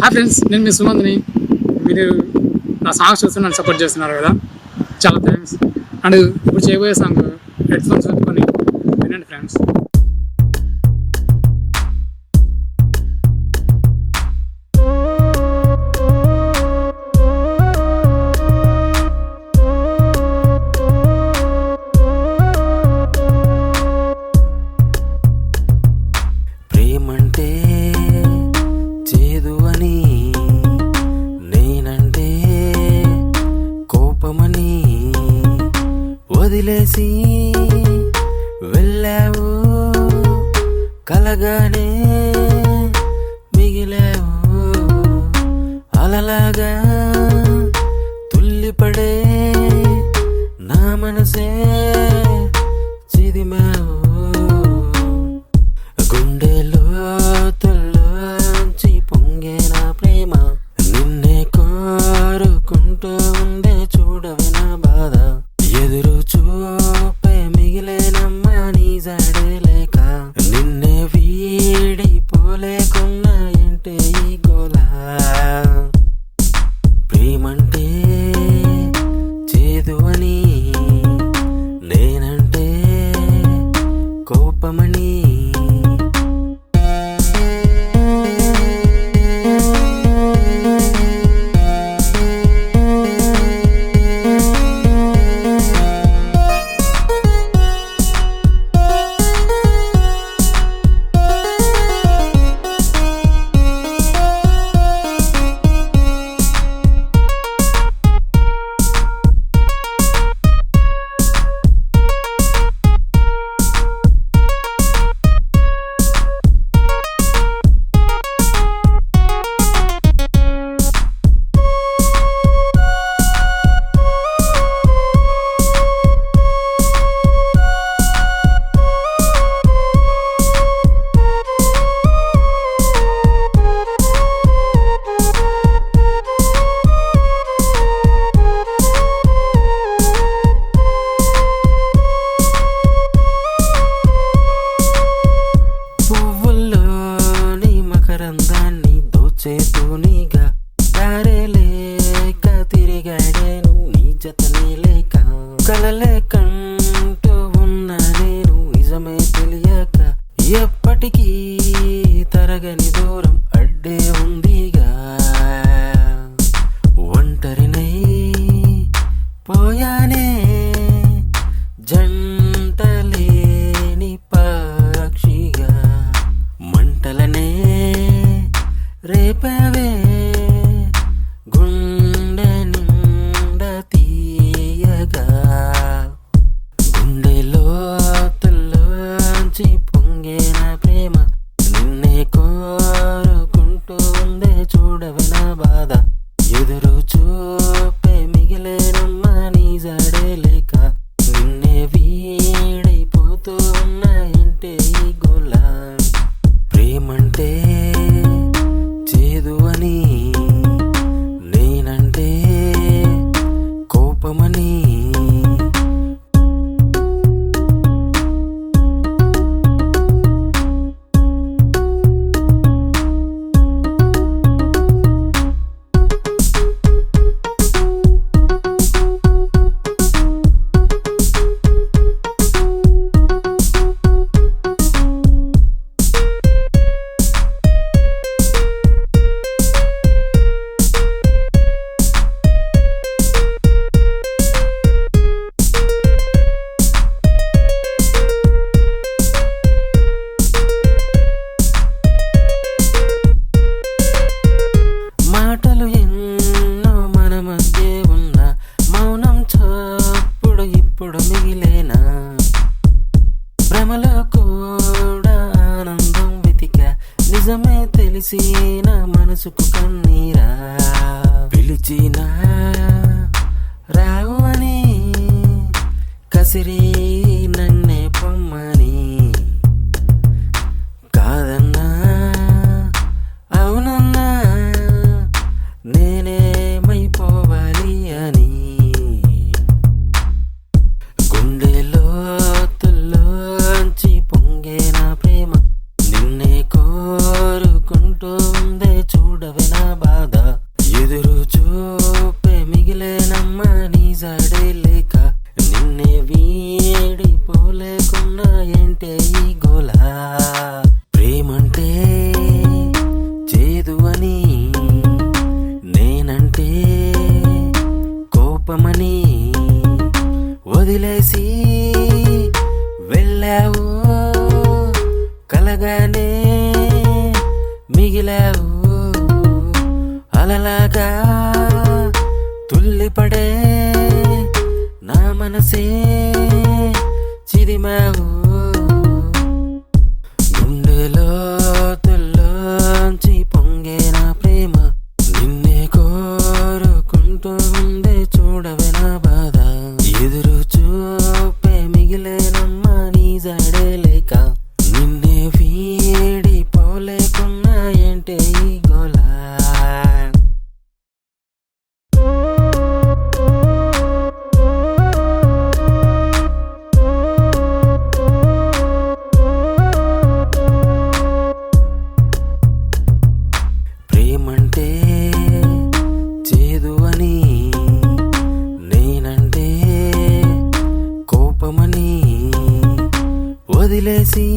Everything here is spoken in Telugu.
హాయ్ ఫ్రెండ్స్, నేను మీ సుమంత్ని. మీరు నా సాంగ్స్ చూసి నన్ను సపోర్ట్ చేస్తున్నారు కదా, చాలా థ్యాంక్స్. అండ్ ఇప్పుడు చేయబోయే సాంగ్ హెడ్ ఫోన్స్ పెట్టుకొని వినండి ఫ్రెండ్స్. ప్రేమంటే చేదు అని, నేనంటే కోపమని వదిలేసి వెళ్ళావు, కలగానే మిగిలావు. అలలాగా తుల్లిపడే నా మనసే చిదిమావు. గుండెలో తుల్లోంచి పొంగే నా ప్రేమ, నిన్నే కోరుకుంటూ ఉండే చూడవి నా బాధ. ఎదురు చూపే మిగిలేనమ్మా నీ జాడే లేక, నిన్నే వీడిపోలేకున్నా ఏంటే ఈ గోలా. ప్రేమంటే చేదు అని, నేనంటే కోపమని. పువ్వుల్లోని మకరందాన్ని దోచేతూనిగా దారే లేక తిరిగాడేను నీ జతనే లేక. కలలే కంటూ ఉన్న నేను నిజమే తెలియక, ఎప్పటికీ తరగని దూరం అడ్డే ఉందిగా. ఒంటరినై పోయానే జంటలేని పక్షిగా, మంటలనే రేపవే గుండె నిండా తీయగా. గుండె లోతుల్లోంచి పొంగే నా ప్రేమ, నిన్నే కోరుకుంటూ ఉందే చూడవి నా బాధ. ఎదురు చూపే మిగిలేనమ్మా నీ జాడే లేక, నిన్నే వీడైపోతూ ఉన్నా ఏంటే ఈ గోలా. ప్రేమంటే చేదు అని, నేనంటే కోపమని. మాటలు ఎన్నో మన మధ్య ఉన్న, మౌనం చప్పుడు ఇప్పుడు మిగిలేనా. భ్రమలో కూడా ఆనందం వెతిక, నిజమే తెలిసి నా మనసుకు కన్నీరా. పిలిచినా రావు అని కసిరి నన్నే పొమ్మని, కాదన్నా అవునన్నా నేనేమైపోవాలి అని. గుండె లోతుల్లోంచి పొంగే నా ప్రేమ, నిన్నే కోరుకుంటూ ఉందే చూడవే నా తుఫానులాగా తుల్లిపడే నా మనసే చిరిమావు గుండెలో తుల్లోంచి పొంగే నా ప్రేమ నిన్నే కోరుకుంటూ ఉండే చూడవే నా బాధ ఎదురు చూపే మిగిలేనమ్మా నీ జాడే లేక నిన్నే వీడి పోలేకున్నా ఏంటే ఈ గోలా ప్రేమంటే చేదు అని నేనంటే కోపమని వదిలేసి